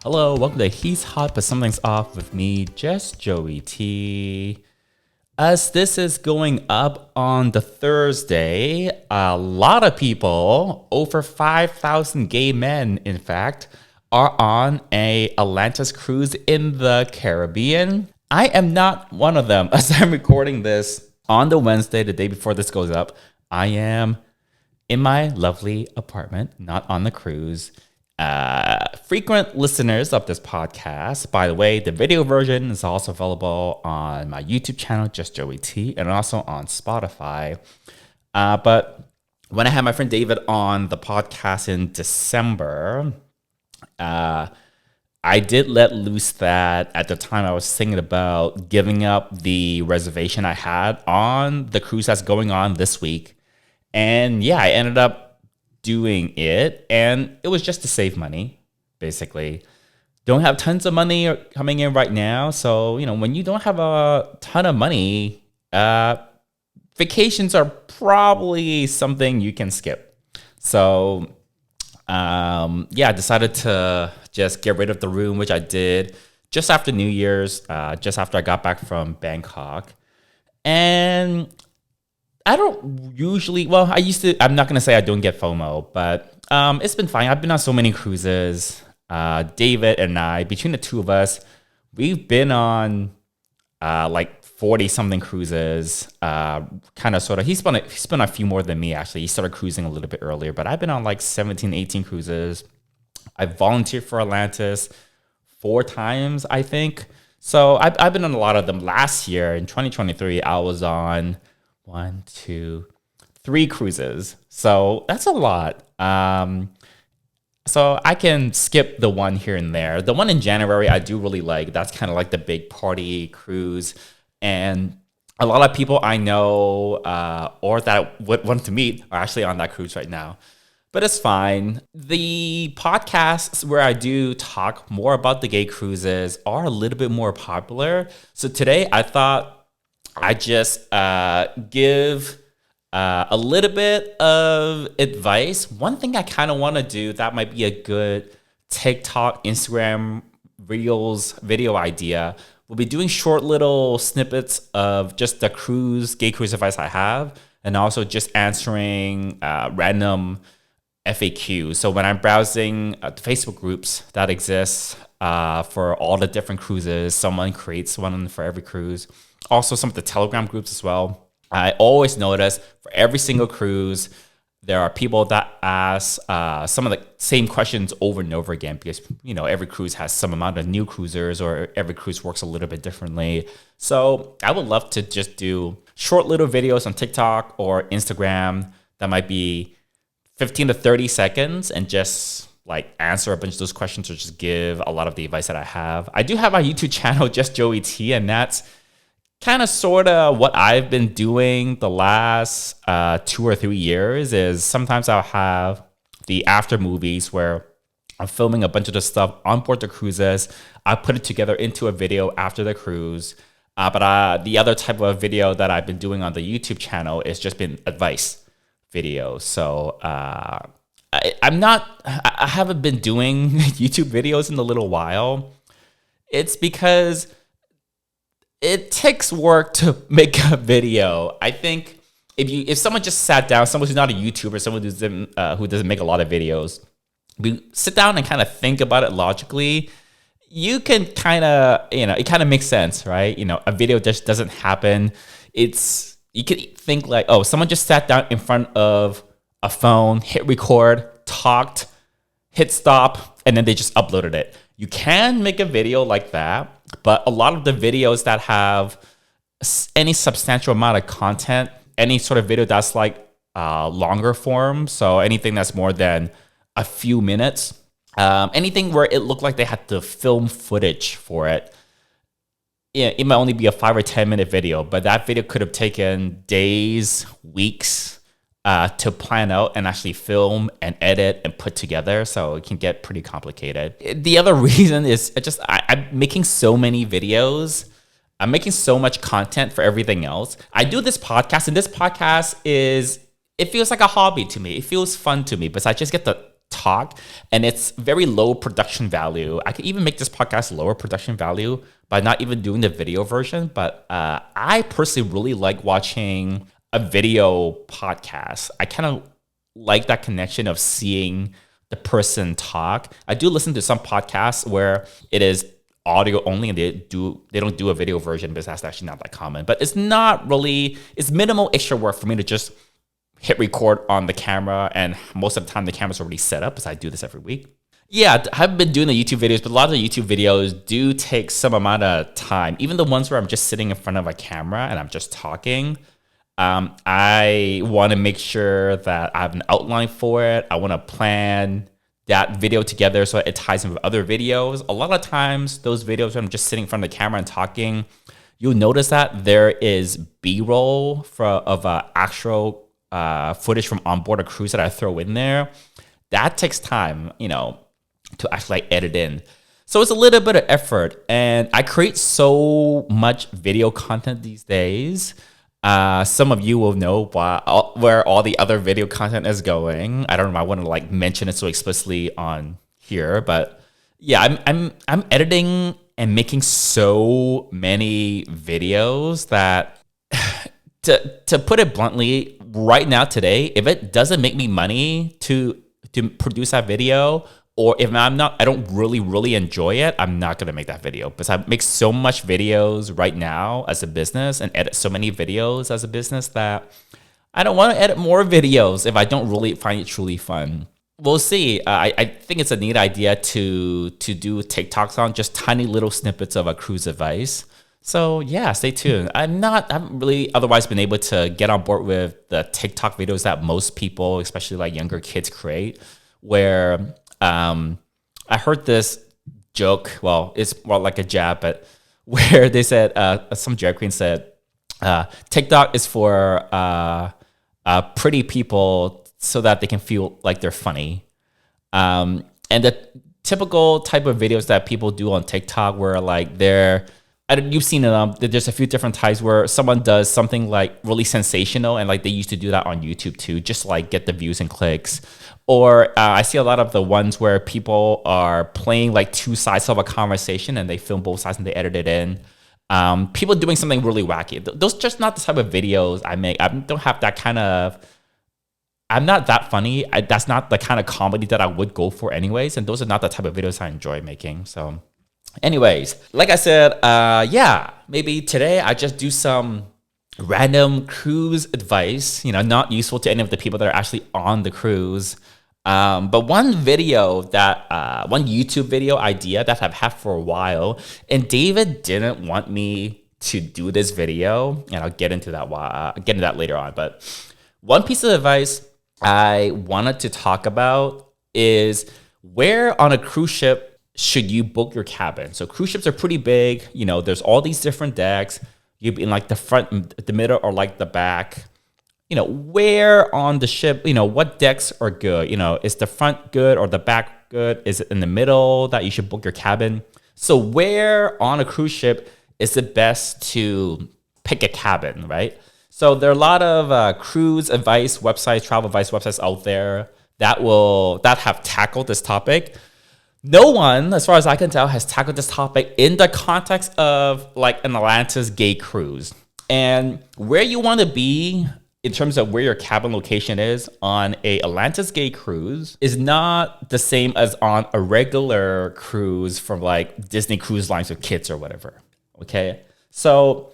Hello, welcome to He's Hot but Something's Off with me, just Joey T. As this is going up on the Thursday, a lot of people, over 5,000 gay men, in fact, are on a Atlantis cruise in the Caribbean. I am not one of them. As I'm recording this on the Wednesday, the day before this goes up, I am in my lovely apartment, not on the cruise. Frequent listeners of this podcast, by the way, the video version is also available on my YouTube channel, Just Joey T, and also on Spotify. But when I had my friend David on the podcast in December, I did let loose that at the time I was thinking about giving up the reservation I had on the cruise that's going on this week. And yeah, I ended up doing it, and it was just to save money, basically. Don't have tons of money coming in right now, so when you don't have a ton of money, vacations are probably something you can skip. So I decided to just get rid of the room, which I did just after New Year's, just after I got back from Bangkok. And I don't usually, I'm not going to say I don't get FOMO, but it's been fine. I've been on so many cruises. David and I, between the two of us, we've been on like 40-something cruises. He's been a few more than me, actually. He started cruising a little bit earlier, but I've been on like 17, 18 cruises. I volunteered for Atlantis 4 times, I think. So I've been on a lot of them. Last year, in 2023, I was on 1, 2, 3 cruises. So that's a lot. So I can skip the one here and there. The one in January, I do really like. That's kind of like the big party cruise. And a lot of people I know or that I would want to meet are actually on that cruise right now. But it's fine. The podcasts where I do talk more about the gay cruises are a little bit more popular. So today I thought I just give a little bit of advice. One thing I kind of want to do that might be a good TikTok, Instagram, Reels video idea. We'll be doing short little snippets of just the gay cruise advice I have, and also just answering random FAQs. So when I'm browsing the Facebook groups that exist for all the different cruises, someone creates one for every cruise. Also, some of the Telegram groups as well. I always notice for every single cruise, there are people that ask some of the same questions over and over again because, every cruise has some amount of new cruisers or every cruise works a little bit differently. So I would love to just do short little videos on TikTok or Instagram that might be 15 to 30 seconds and just like answer a bunch of those questions or just give a lot of the advice that I have. I do have my YouTube channel, Just Joey T, and that's kind of sort of what I've been doing the last 2 or 3 years. Is sometimes I'll have the after movies where I'm filming a bunch of the stuff on board the cruises. I put it together into a video after the cruise. But the other type of video that I've been doing on the YouTube channel is just been advice videos. So I haven't been doing YouTube videos in a little while. It's because it takes work to make a video. I think if someone just sat down, someone who's not a YouTuber, someone who doesn't make a lot of videos, we sit down and kind of think about it logically, you can kind of, it kind of makes sense, right? A video just doesn't happen. You could think like, oh, someone just sat down in front of a phone, hit record, talked, hit stop, and then they just uploaded it. You can make a video like that, but a lot of the videos that have any substantial amount of content, any sort of video that's like longer form, so anything that's more than a few minutes, anything where it looked like they had to film footage for it, it might only be a 5 or 10 minute video, but that video could have taken days, weeks to plan out and actually film and edit and put together. So it can get pretty complicated. The other reason is I'm making so many videos. I'm making so much content for everything else. I do this podcast, and this podcast it feels like a hobby to me. It feels fun to me, but I just get to talk, and it's very low production value. I could even make this podcast lower production value by not even doing the video version. But I personally really like watching a video podcast. I kind of like that connection of seeing the person talk. I do listen to some podcasts where it is audio only and they don't do a video version because that's actually not that common. But it's minimal extra work for me to just hit record on the camera, and most of the time the camera's already set up because I do this every week. Yeah, I haven't been doing the YouTube videos, but a lot of the YouTube videos do take some amount of time. Even the ones where I'm just sitting in front of a camera and I'm just talking, I want to make sure that I have an outline for it. I want to plan that video together so it ties in with other videos. A lot of times, those videos where I'm just sitting in front of the camera and talking, you'll notice that there is B-roll of actual footage from onboard a cruise that I throw in there. That takes time, to actually edit in. So it's a little bit of effort, and I create so much video content these days. Some of you will know where all the other video content is going. I don't know if I want to mention it so explicitly on here, but yeah, I'm editing and making so many videos that to put it bluntly, right now today, if it doesn't make me money to produce that video, or if I don't really enjoy it, I'm not going to make that video, because I make so much videos right now as a business and edit so many videos as a business that I don't want to edit more videos if I don't really find it truly fun. We'll see. I think it's a neat idea to do TikToks on just tiny little snippets of a cruise advice. So yeah, stay tuned. I haven't really otherwise been able to get on board with the TikTok videos that most people, especially younger kids, create, where I heard this joke. Well, it's more like a jab, but where they said, some drag queen said, TikTok is for pretty people so that they can feel like they're funny. And the typical type of videos that people do on TikTok where you've seen them. There's a few different types where someone does something really sensational, and they used to do that on YouTube too, just get the views and clicks. Or I see a lot of the ones where people are playing two sides of a conversation and they film both sides and they edit it in. People doing something really wacky. Those just not the type of videos I make. I don't have that kind of. I'm not that funny. That's not the kind of comedy that I would go for anyways. And those are not the type of videos I enjoy making. So. Anyways, like I said, maybe today I just do some random cruise advice, not useful to any of the people that are actually on the cruise. But one YouTube video idea that I've had for a while, and David didn't want me to do this video, and I'll get into that later on. But one piece of advice I wanted to talk about is where on a cruise ship should you book your cabin. So cruise ships are pretty big. There's all these different decks. You'd be in the front, the middle, or the back. Where on the ship, what decks are good? Is the front good or the back good? Is it in the middle that you should book your cabin? So where on a cruise ship is it best to pick a cabin, right? So there are a lot of cruise advice websites, travel advice websites out there that have tackled this topic. No one, as far as I can tell, has tackled this topic in the context of an Atlantis gay cruise. And where you want to be in terms of where your cabin location is on a Atlantis gay cruise is not the same as on a regular cruise from Disney Cruise Lines with kids or whatever. Okay? So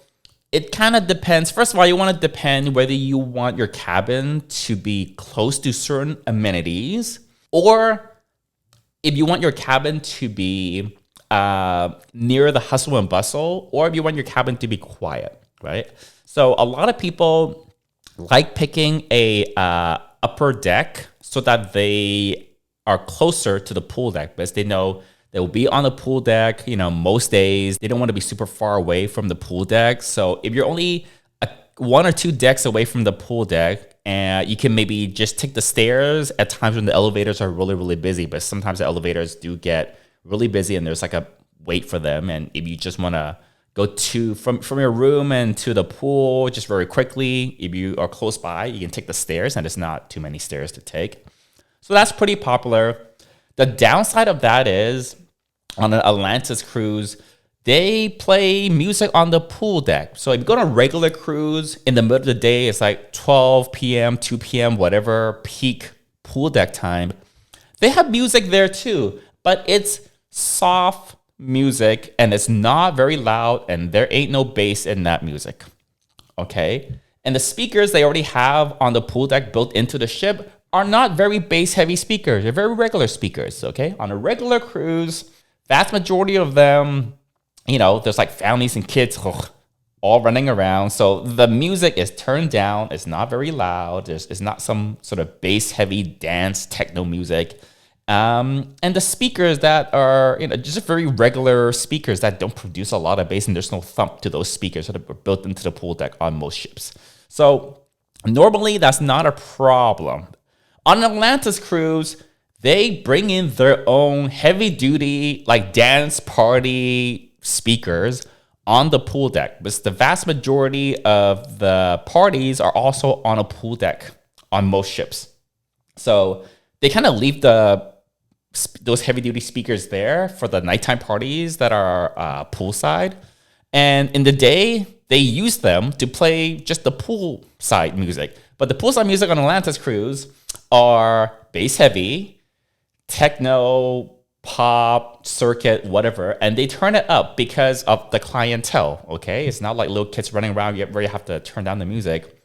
it kind of depends. First of all, you want to depend whether you want your cabin to be close to certain amenities, or if you want your cabin to be near the hustle and bustle, or if you want your cabin to be quiet, right? So a lot of people like picking a upper deck so that they are closer to the pool deck, because they know they will be on the pool deck, most days. They don't want to be super far away from the pool deck. So if you're only one or two decks away from the pool deck, and you can maybe just take the stairs at times when the elevators are really, really busy, but sometimes the elevators do get really busy and there's a wait for them. And if you just want to go from your room and to the pool just very quickly, if you are close by, you can take the stairs, and it's not too many stairs to take. So that's pretty popular. The downside of that is on an Atlantis cruise, they play music on the pool deck. So if you go on a regular cruise in the middle of the day, it's like 12 p.m., 2 p.m., whatever peak pool deck time. They have music there too, but it's soft music and it's not very loud and there ain't no bass in that music. Okay? And the speakers they already have on the pool deck built into the ship are not very bass heavy speakers. They're very regular speakers, okay? On a regular cruise, vast majority of them, there's like families and kids all running around. So the music is turned down. It's not very loud. It's not some sort of bass heavy dance techno music. And the speakers that are, just very regular speakers that don't produce a lot of bass and there's no thump to those speakers that are built into the pool deck on most ships. So normally that's not a problem. On an Atlantis cruise, they bring in their own heavy duty, like dance party speakers on the pool deck. Because the vast majority of the parties are also on a pool deck on most ships. So they kind of leave those heavy duty speakers there for the nighttime parties that are poolside. And in the day, they use them to play just the poolside music. But the poolside music on Atlantis cruise are bass heavy, techno, pop, circuit, whatever, and they turn it up because of the clientele, okay? It's not like little kids running around where you have to turn down the music,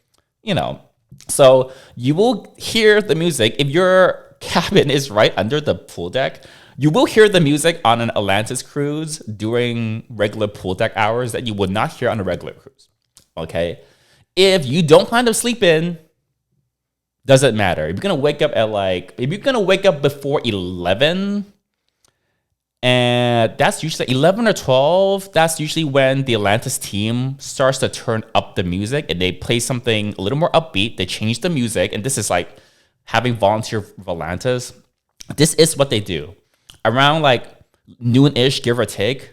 So you will hear the music. If your cabin is right under the pool deck, you will hear the music on an Atlantis cruise during regular pool deck hours that you would not hear on a regular cruise, okay? If you don't plan to sleep in, doesn't matter. If you're gonna wake up before 11, and that's usually 11 or 12, that's usually when the Atlantis team starts to turn up the music and they play something a little more upbeat. They change the music, and this is like having volunteer for Atlantis. This is what they do. Around like noon-ish, give or take,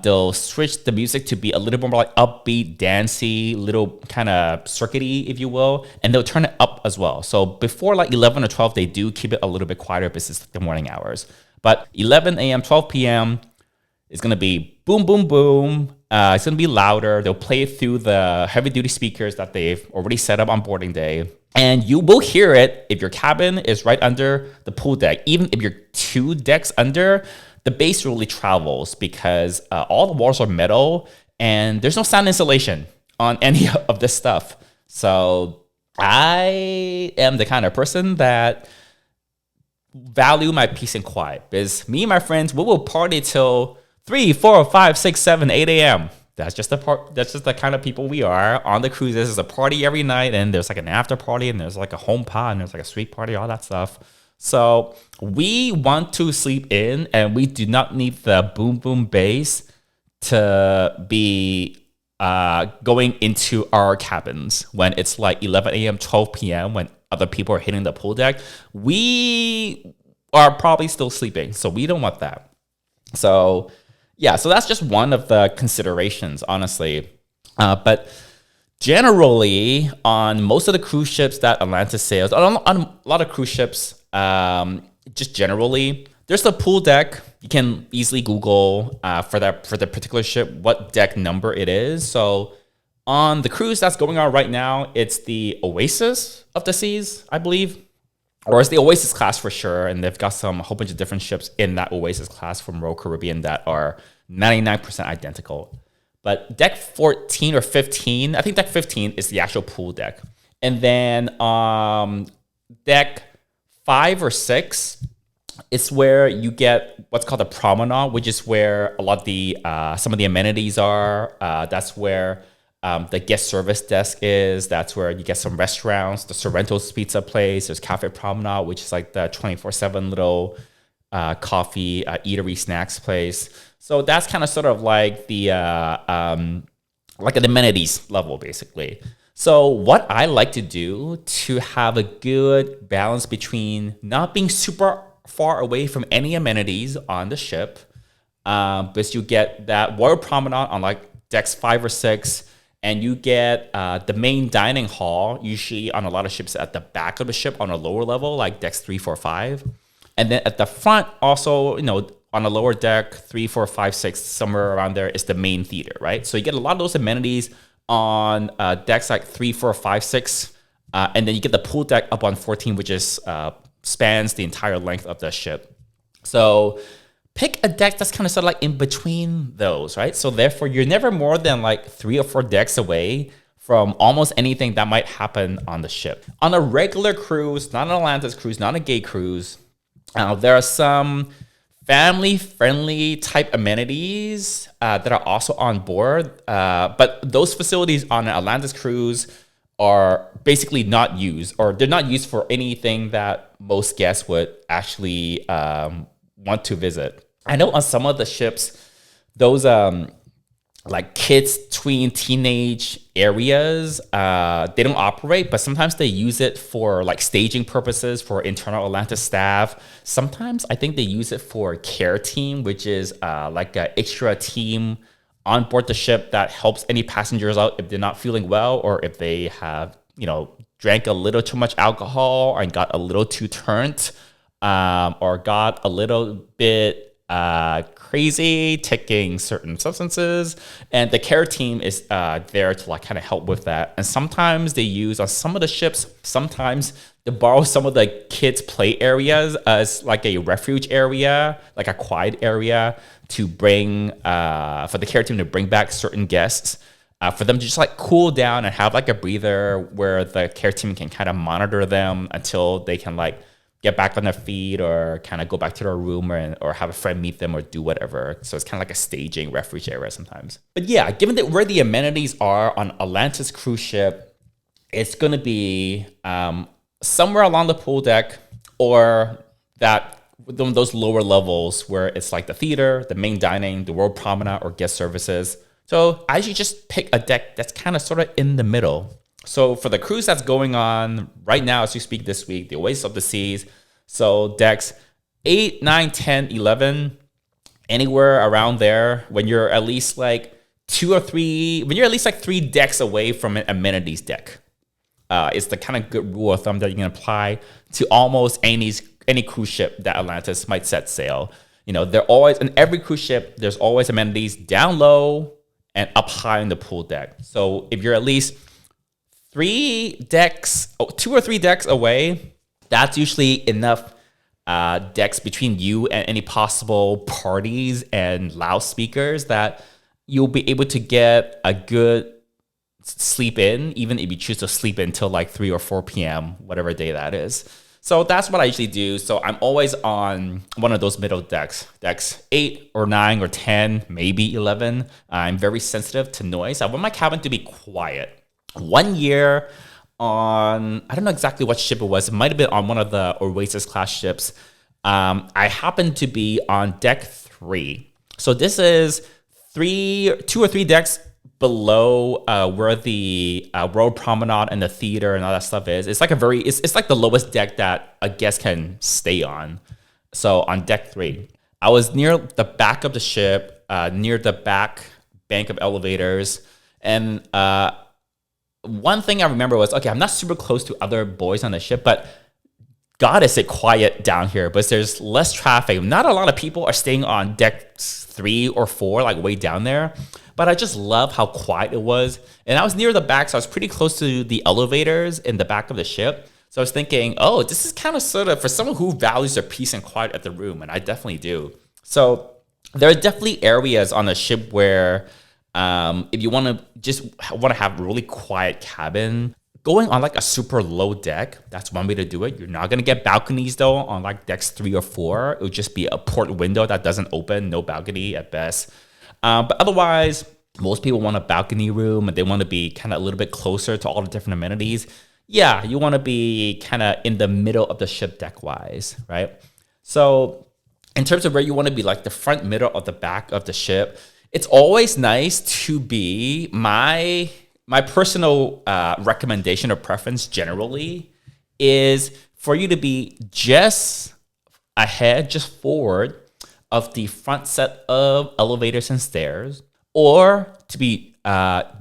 they'll switch the music to be a little more like upbeat, dancey, little kind of circuity, if you will, and they'll turn it up as well. So before like 11 or 12, they do keep it a little bit quieter because it's the morning hours. But 11 a.m., 12 p.m. is going to be boom, boom, boom. It's going to be louder. They'll play it through the heavy-duty speakers that they've already set up on boarding day. And you will hear it if your cabin is right under the pool deck. Even if you're 2 decks under, the bass really travels because all the walls are metal and there's no sound insulation on any of this stuff. So I am the kind of person that value my peace and quiet. Because me and my friends, we will party till 3, 4, 5, 6, 7, 8 a.m. That's just the kind of people we are. On the cruises, there's a party every night, and there's like an after party, and there's like a home pod, and there's like a street party, all that stuff. So we want to sleep in, and we do not need the boom boom bass to be going into our cabins when it's like 11 a.m., 12 p.m., when other people are hitting the pool deck. We are probably still sleeping, so we don't want that. So yeah, so that's just one of the considerations, honestly. But generally, on most of the cruise ships that Atlantis sails, on a lot of cruise ships, just generally, there's the pool deck. You can easily Google for the particular ship what deck number it is. So on the cruise that's going on right now, it's the Oasis of the Seas, I believe. Or it's the Oasis class for sure, and they've got a whole bunch of different ships in that Oasis class from Royal Caribbean that are 99% identical. But deck 14 or 15, I think deck 15 is the actual pool deck. And then deck 5 or 6 is where you get what's called a promenade, which is where a lot of the some of the amenities are. That's where the guest service desk is. That's where you get some restaurants, the Sorrento's Pizza place. There's Cafe Promenade, which is like the 24/7 little coffee, eatery, snacks place. So that's kind of sort of like the like an amenities level, basically. So what I like to do to have a good balance between not being super far away from any amenities on the ship, because you get that water promenade on like decks 5 or 6, and you get the main dining hall, usually on a lot of ships at the back of the ship on a lower level, like decks 3, 4, 5. And then at the front, also, on a lower deck, 3, 4, 5, 6, somewhere around there is the main theater, right? So you get a lot of those amenities on decks like 3, 4, 5, 6. And then you get the pool deck up on 14, which is spans the entire length of the ship. So pick a deck that's kind of sort of like in between those, right? So therefore, you're never more than like 3 or 4 decks away from almost anything that might happen on the ship. On a regular cruise, not an Atlantis cruise, not a gay cruise, there are some family-friendly type amenities that are also on board. But those facilities on an Atlantis cruise are basically not used, or they're not used for anything that most guests would actually want to visit. I know on some of the ships, those like kids, tween, teenage areas, they don't operate, but sometimes they use it for like staging purposes for internal Atlantis staff. Sometimes I think they use it for care team, which is like an extra team on board the ship that helps any passengers out if they're not feeling well, or if they have, drank a little too much alcohol and got a little too turned, or got a little bit crazy taking certain substances, and the care team is there to like kind of help with that. And sometimes they use on some of the ships, sometimes they borrow some of the kids' play areas as like a refuge area, like a quiet area to bring for the care team to bring back certain guests. For them to just like cool down and have like a breather where the care team can kind of monitor them until they can like get back on their feet or kind of go back to their room, or have a friend meet them or do whatever. So it's kind of like a staging refuge area sometimes. But yeah, given that where the amenities are on Atlantis cruise ship, it's going to be somewhere along the pool deck, or that those lower levels where it's like the theater, the main dining, the world promenade, or guest services. So I usually just pick a deck that's kind of sort of in the middle. So for the cruise that's going on right now as we speak this week, the Oasis of the Seas, so decks 8, 9, 10, 11, anywhere around there, when you're at least like 2 or 3, when you're at least like 3 decks away from an amenities deck, it's the kind of good rule of thumb that you can apply to almost any cruise ship that Atlantis might set sail. They're always, in every cruise ship, there's always amenities down low and up high on the pool deck. So if you're at least 2 or 3 decks away, that's usually enough decks between you and any possible parties and loudspeakers that you'll be able to get a good sleep in, even if you choose to sleep until like 3 or 4 p.m., whatever day that is. So that's what I usually do. So I'm always on one of those middle decks 8 or 9 or 10, maybe 11. I'm very sensitive to noise. I want my cabin to be quiet. One year on, I don't know exactly what ship it was. It might have been on one of the Oasis class ships. I happened to be on deck 3. So this is 2 or 3 decks below where the World Promenade and the theater and all that stuff is. It's like it's like the lowest deck that a guest can stay on. So on deck 3, I was near the back of the ship, near the back bank of elevators, and one thing I remember was, okay, I'm not super close to other boys on the ship, but God, is it quiet down here, but there's less traffic. Not a lot of people are staying on deck 3 or 4, like way down there, but I just love how quiet it was. And I was near the back, so I was pretty close to the elevators in the back of the ship. So I was thinking, oh, this is kind of sort of for someone who values their peace and quiet at the room, and I definitely do. So there are definitely areas on the ship where if you want to have a really quiet cabin, going on like a super low deck, that's one way to do it. You're not going to get balconies though on like decks 3 or 4. It would just be a port window that doesn't open, no balcony at best. But otherwise, most people want a balcony room and they want to be kind of a little bit closer to all the different amenities. Yeah, you want to be kind of in the middle of the ship deck wise, right? So in terms of where you want to be, like the front, middle, or the back of the ship, it's always nice to be my personal recommendation or preference generally is for you to be just ahead, just forward of the front set of elevators and stairs, or to be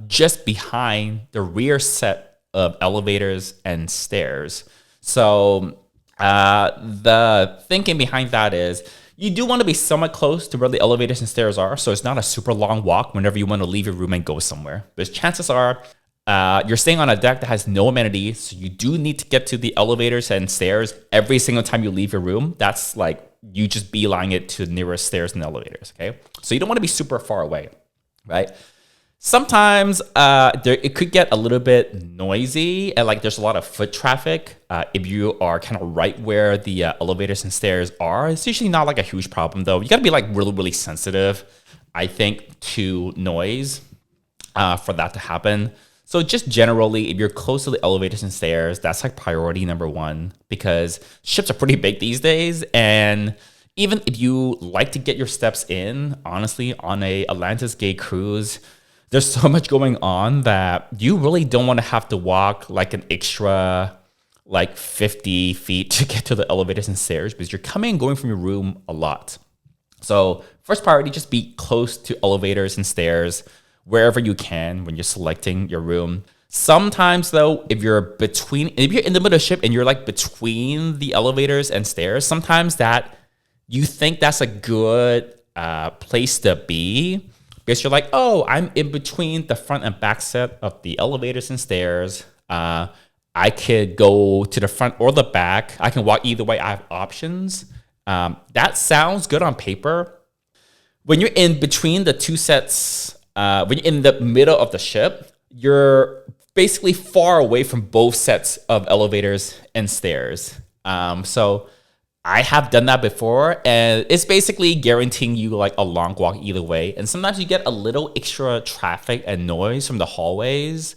just behind the rear set of elevators and stairs. So the thinking behind that is you do want to be somewhat close to where the elevators and stairs are, so it's not a super long walk whenever you want to leave your room and go somewhere. But chances are you're staying on a deck that has no amenities, so you do need to get to the elevators and stairs every single time you leave your room. That's like you just beeline it to the nearest stairs and elevators, okay? So you don't want to be super far away, right? Sometimes it could get a little bit noisy and like there's a lot of foot traffic. If you are kind of right where the elevators and stairs are, it's usually not like a huge problem though. You got to be like really, really sensitive, I think, to noise for that to happen. So just generally, if you're close to the elevators and stairs, that's like priority number one because ships are pretty big these days. And even if you like to get your steps in, honestly, on a Atlantis gay cruise, there's so much going on that you really don't want to have to walk like an extra like 50 feet to get to the elevators and stairs because you're coming and going from your room a lot. So first priority, just be close to elevators and stairs wherever you can when you're selecting your room. Sometimes though, if you're in the middle of the ship and you're like between the elevators and stairs, sometimes that you think that's a good place to be because you're like, oh, I'm in between the front and back set of the elevators and stairs. I could go to the front or the back. I can walk either way. I have options. That sounds good on paper. When you're in between the two sets, when you're in the middle of the ship, you're basically far away from both sets of elevators and stairs. So I have done that before, and it's basically guaranteeing you like a long walk either way. And sometimes you get a little extra traffic and noise from the hallways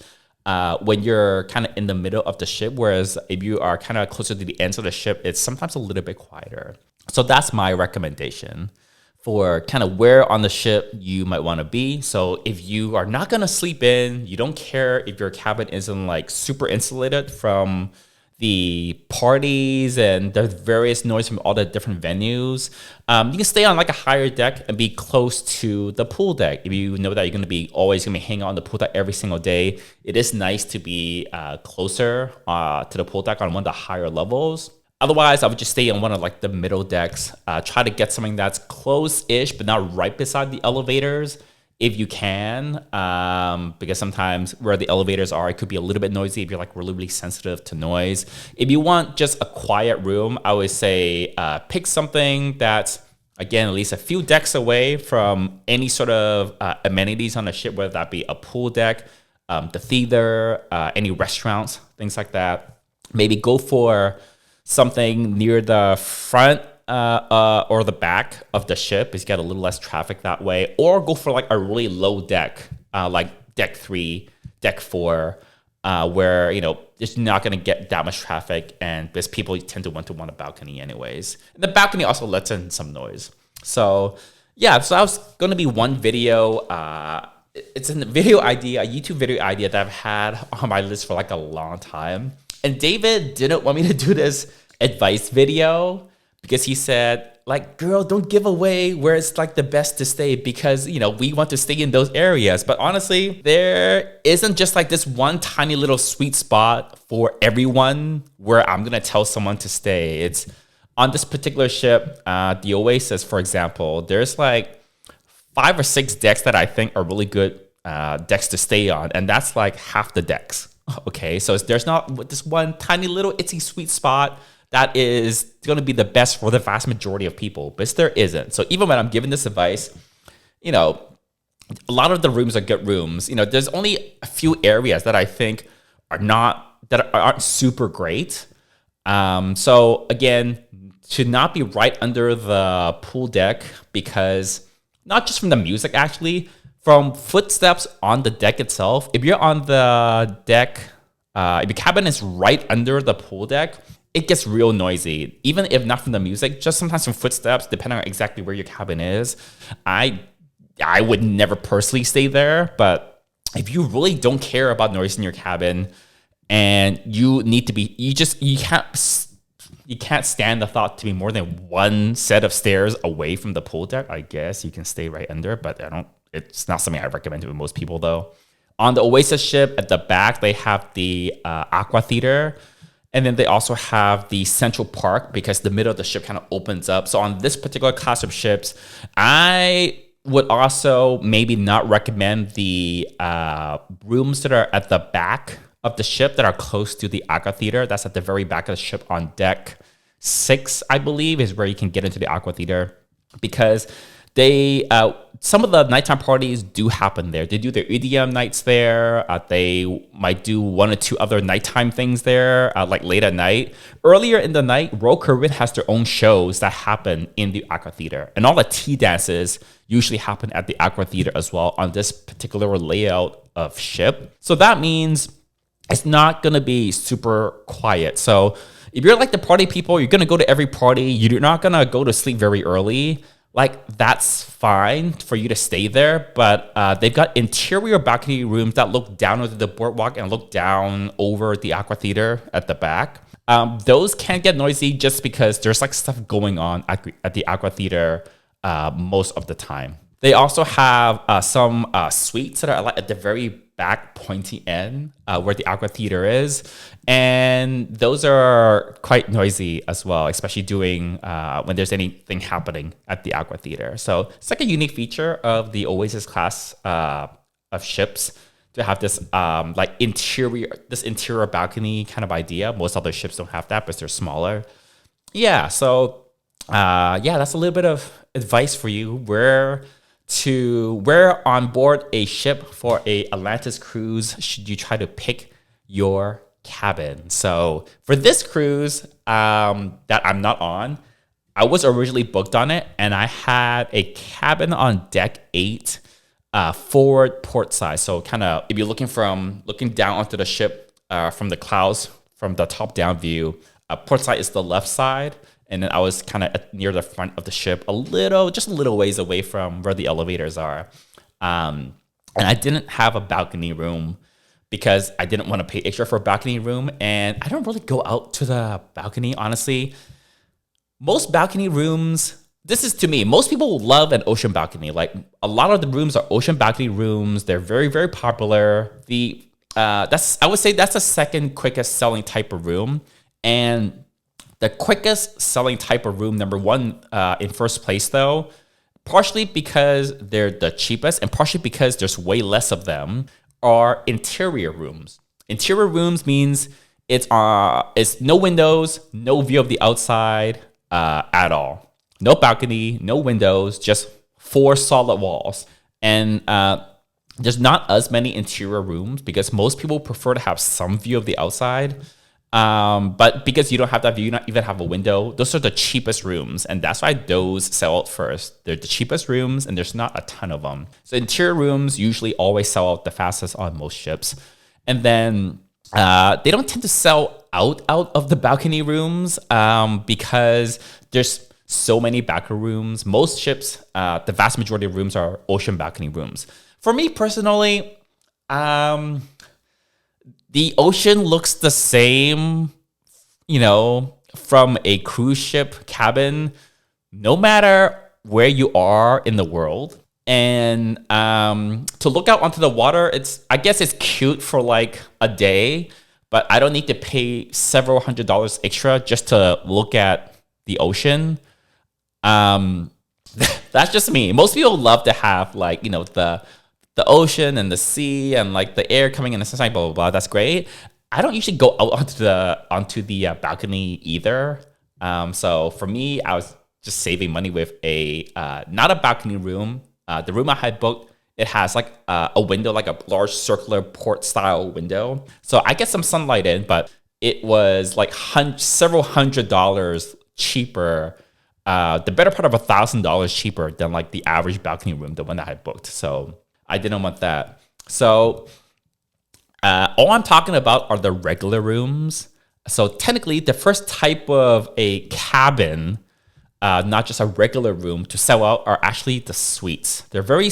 when you're kind of in the middle of the ship, whereas if you are kind of closer to the ends of the ship, it's sometimes a little bit quieter. So that's my recommendation for kind of where on the ship you might want to be. So if you are not going to sleep in, you don't care if your cabin isn't like super insulated from the parties and the various noise from all the different venues, you can stay on like a higher deck and be close to the pool deck. If you know that you're going to be always going to be hanging out on the pool deck every single day, it is nice to be closer to the pool deck on one of the higher levels. Otherwise, I would just stay on one of like the middle decks. Try to get something that's close-ish, but not right beside the elevators if you can, because sometimes where the elevators are, it could be a little bit noisy if you're like really, really sensitive to noise. If you want just a quiet room, I would say pick something that's, again, at least a few decks away from any sort of amenities on the ship, whether that be a pool deck, the theater, any restaurants, things like that. Maybe go for something near the front or the back of the ship because you get a little less traffic that way, or go for like a really low deck, like deck 3, deck 4, where, you know, it's not going to get that much traffic and because people tend to want a balcony anyways. And the balcony also lets in some noise. So yeah, so that was going to be one video. It's a video idea, a YouTube video idea that I've had on my list for like a long time. And David didn't want me to do this advice video because he said, like, girl, don't give away where it's like the best to stay because, you know, we want to stay in those areas. But honestly, there isn't just like this one tiny little sweet spot for everyone where I'm going to tell someone to stay. It's on this particular ship, the Oasis, for example, there's like 5 or 6 decks that I think are really good decks to stay on. And that's like half the decks. Okay, so there's not this one tiny little itsy sweet spot that is going to be the best for the vast majority of people, but there isn't. So even when I'm giving this advice, you know, a lot of the rooms are good rooms. You know, there's only a few areas that I think aren't super great. So again, to not be right under the pool deck because not just from the music actually. From footsteps on the deck itself, if you're on the deck, if your cabin is right under the pool deck, it gets real noisy. Even if not from the music, just sometimes from footsteps, depending on exactly where your cabin is. I would never personally stay there, but if you really don't care about noise in your cabin and you need to be, you can't stand the thought to be more than one set of stairs away from the pool deck, I guess you can stay right under, but It's not something I recommend to most people, though. On the Oasis ship at the back, they have the Aqua Theater. And then they also have the Central Park because the middle of the ship kind of opens up. So on this particular class of ships, I would also maybe not recommend the rooms that are at the back of the ship that are close to the Aqua Theater. That's at the very back of the ship on deck 6, I believe, is where you can get into the Aqua Theater, because they some of the nighttime parties do happen there. They do their EDM nights there. They might do 1 or 2 other nighttime things there, like late at night. Earlier in the night, Royal Caribbean has their own shows that happen in the Aqua Theater. And all the tea dances usually happen at the Aqua Theater as well on this particular layout of ship. So that means it's not going to be super quiet. So if you're like the party people, you're going to go to every party. You're not going to go to sleep very early. Like, that's fine for you to stay there, but they've got interior balcony rooms that look down onto the boardwalk and look down over the Aqua Theater at the back. Those can get noisy just because there's like stuff going on at the Aqua Theater most of the time. They also have some suites that are like at the very back pointy end where the Aqua Theater is. And those are quite noisy as well, especially doing when there's anything happening at the Aqua Theater. So it's like a unique feature of the Oasis class of ships to have this like interior balcony kind of idea. Most other ships don't have that, but they're smaller. Yeah, so that's a little bit of advice for you. Where on board a ship for a Atlantis cruise should you try to pick your cabin? So for this cruise that I'm not on, I was originally booked on it, and I had a cabin on deck 8, forward port side. So kind of if you're looking down onto the ship from the clouds, from the top down view, port side is the left side. And then I was kind of near the front of the ship, just a little ways away from where the elevators are. And I didn't have a balcony room because I didn't want to pay extra for a balcony room. And I don't really go out to the balcony, honestly. Most balcony rooms, this is to me, most people love an ocean balcony. Like, a lot of the rooms are ocean balcony rooms. They're very, very popular. I would say that's the second quickest selling type of room. And the quickest selling type of room, number 1 in first place, though, partially because they're the cheapest and partially because there's way less of them, are interior rooms. Interior rooms means it's no windows, no view of the outside at all. No balcony, no windows, just 4 solid walls. And there's not as many interior rooms because most people prefer to have some view of the outside. But because you don't have that view, you don't even have a window, those are the cheapest rooms. And that's why those sell out first. They're the cheapest rooms and there's not a ton of them. So interior rooms usually always sell out the fastest on most ships. And then they don't tend to sell out of the balcony rooms because there's so many balcony rooms. Most ships, the vast majority of rooms are ocean balcony rooms. For me personally, the ocean looks the same, from a cruise ship cabin, no matter where you are in the world. And to look out onto the water, I guess it's cute for like a day, but I don't need to pay several $100s extra just to look at the ocean. That's just me. Most people love to have like, the ocean and the sea and like the air coming in the sunshine, blah, blah, blah. That's great. I don't usually go out onto the balcony either. So for me, I was just saving money with not a balcony room. The room I had booked, it has like a window, like a large circular port style window. So I get some sunlight in, but it was like several $100s cheaper. The better part of $1,000 cheaper than like the average balcony room, the one that I had booked. So I didn't want that. So all I'm talking about are the regular rooms. So technically, the first type of a cabin, not just a regular room, to sell out are actually the suites. They're very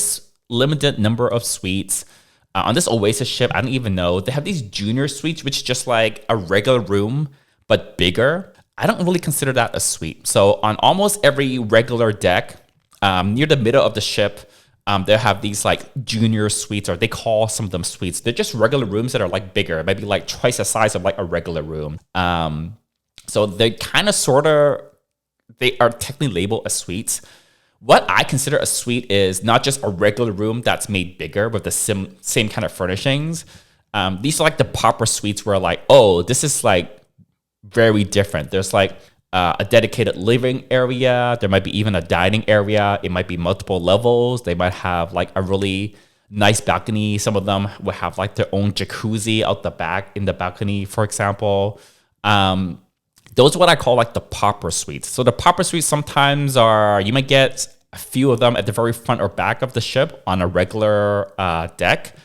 limited number of suites. On this Oasis ship, I don't even know. They have these junior suites, which is just like a regular room, but bigger. I don't really consider that a suite. So on almost every regular deck, near the middle of the ship, They have these like junior suites, or they call some of them suites. They're just regular rooms that are like bigger, maybe like twice the size of like a regular room. So they kind of they are technically labeled as suites. What I consider a suite is not just a regular room that's made bigger with the same kind of furnishings. These are like the proper suites where like, oh, this is like very different. There's like a dedicated living area. There might be even a dining area. It might be multiple levels. They might have like a really nice balcony. Some of them will have like their own jacuzzi out the back in the balcony, for example. Those are what I call like the pauper suites. So the pauper suites sometimes you might get a few of them at the very front or back of the ship on a regular deck.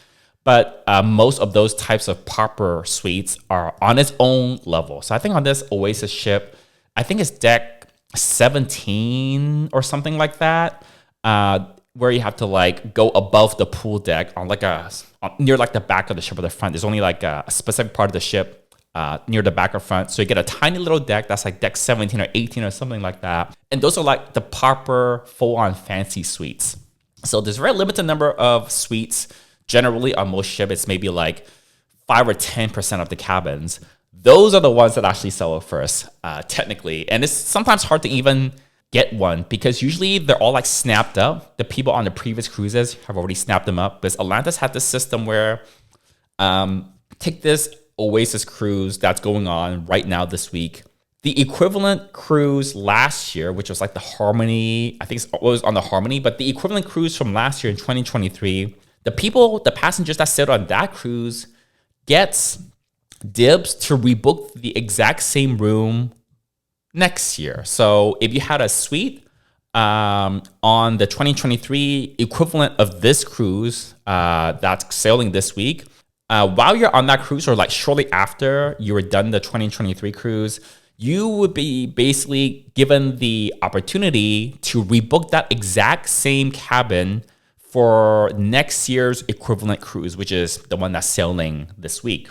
But most of those types of pauper suites are on its own level. So I think on this Oasis ship, I think it's deck 17 or something like that, where you have to like go above the pool deck on like near like the back of the ship or the front. There's only like a specific part of the ship near the back or front. So you get a tiny little deck that's like deck 17 or 18 or something like that. And those are like the pauper full-on fancy suites. So there's a very limited number of suites. Generally on most ships, it's maybe like 5 or 10% of the cabins. Those are the ones that actually sell it first, technically. And it's sometimes hard to even get one because usually they're all like snapped up. The people on the previous cruises have already snapped them up. But Atlantis had this system where take this Oasis cruise that's going on right now this week. The equivalent cruise last year, which was like the Harmony, I think it was on the Harmony, but the equivalent cruise from last year in 2023, the passengers that sailed on that cruise gets dibs to rebook the exact same room next year. So if you had a suite on the 2023 equivalent of this cruise that's sailing this week, while you're on that cruise or like shortly after you were done the 2023 cruise, you would be basically given the opportunity to rebook that exact same cabin for next year's equivalent cruise, which is the one that's sailing this week.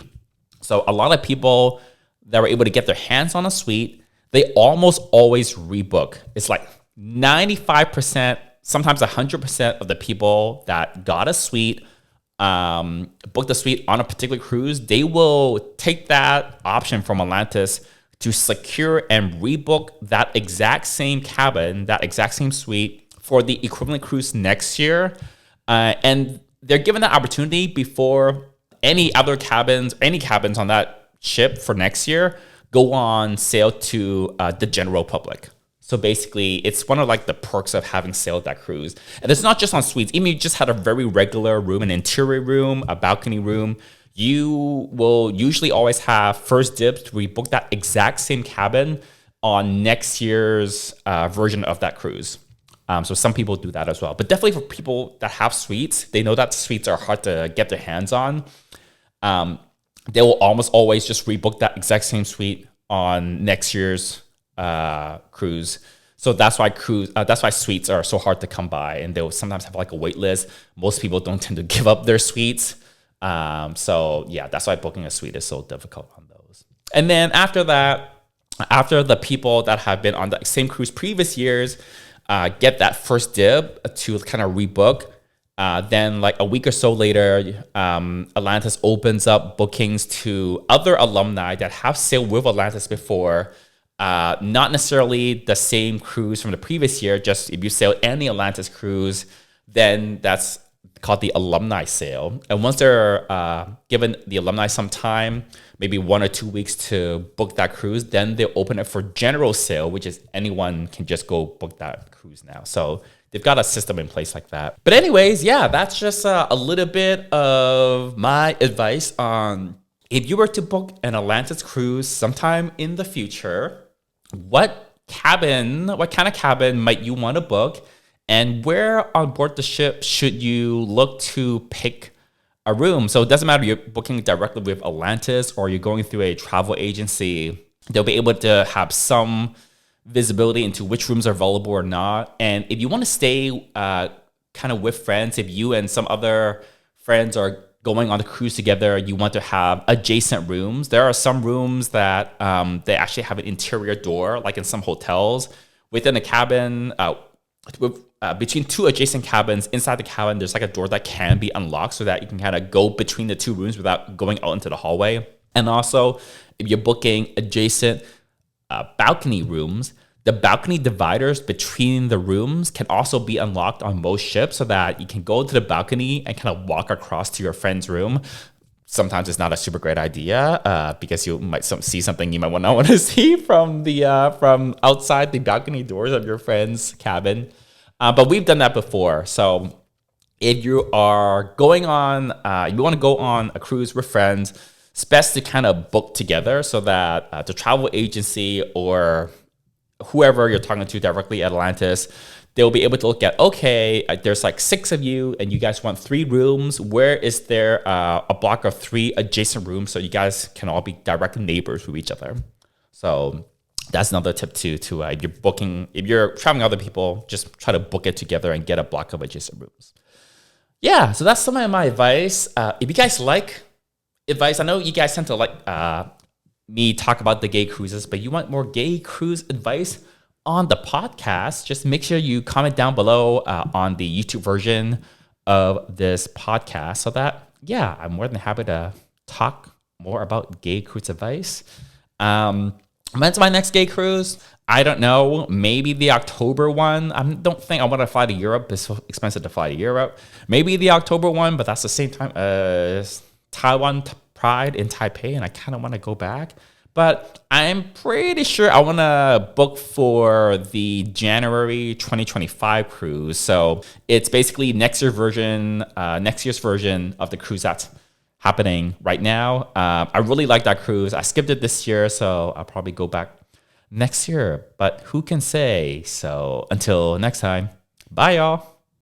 So a lot of people that were able to get their hands on a suite, they almost always rebook. It's like 95%, sometimes 100% of the people that got a suite, booked a suite on a particular cruise, they will take that option from Atlantis to secure and rebook that exact same cabin, that exact same suite for the equivalent cruise next year. And they're given that opportunity before any other cabins, any cabins on that ship for next year go on sale to the general public. So basically, it's one of like the perks of having sailed that cruise. And it's not just on suites. Even if you just had a very regular room, an interior room, a balcony room, you will usually always have first dibs to rebook that exact same cabin on next year's version of that cruise. So some people do that as well. But definitely for people that have suites, they know that suites are hard to get their hands on. They will almost always just rebook that exact same suite on next year's cruise. So that's why suites are so hard to come by, and they'll sometimes have like a wait list. Most people don't tend to give up their suites. So yeah, that's why booking a suite is so difficult on those. And then after that, after the people that have been on the same cruise previous years get that first dib to kind of rebook, then like a week or so later, Atlantis opens up bookings to other alumni that have sailed with Atlantis before. Not necessarily the same cruise from the previous year, just if you sail any Atlantis cruise, then that's called the alumni sale. And once they're given the alumni some time, maybe 1 or 2 weeks to book that cruise, then they'll open it for general sale, which is anyone can just go book that cruise now. So they've got a system in place like that. But anyways, yeah, that's just a little bit of my advice on if you were to book an Atlantis cruise sometime in the future, what kind of cabin might you want to book? And where on board the ship should you look to pick a room? So it doesn't matter if you're booking directly with Atlantis or you're going through a travel agency. They'll be able to have some visibility into which rooms are available or not. And if you want to stay kind of with friends, if you and some other friends are going on the cruise together, you want to have adjacent rooms. There are some rooms that they actually have an interior door, like in some hotels. Within the cabin, with between two adjacent cabins. Inside the cabin, there's like a door that can be unlocked so that you can kind of go between the two rooms without going out into the hallway. And also, if you're booking adjacent balcony rooms, the balcony dividers between the rooms can also be unlocked on most ships so that you can go to the balcony and kind of walk across to your friend's room. Sometimes it's not a super great idea because you might see something you might not want to see from the from outside the balcony doors of your friend's cabin. But we've done that before. So if you are going on, you want to go on a cruise with friends, it's best to kind of book together so that the travel agency or whoever you're talking to directly at Atlantis, they'll be able to look at, okay, there's like 6 of you and you guys want 3 rooms. Where is there a block of 3 adjacent rooms so you guys can all be direct neighbors with each other? So that's another tip too, if you're traveling with other people, just try to book it together and get a block of adjacent rooms. Yeah, so that's some of my advice. If you guys like advice, I know you guys tend to like me talk about the gay cruises, but you want more gay cruise advice on the podcast, just make sure you comment down below on the YouTube version of this podcast so that, yeah, I'm more than happy to talk more about gay cruise advice. When's my next gay cruise? I don't know. Maybe the October one. I don't think I want to fly to Europe. It's so expensive to fly to Europe. Maybe the October one, but that's the same time as Taiwan Pride in Taipei, and I kind of want to go back. But I'm pretty sure I want to book for the January 2025 cruise. So it's basically next year's version of the cruise that's happening right now. I really like that cruise. I skipped it this year, so I'll probably go back next year. But who can say? So until next time, bye y'all.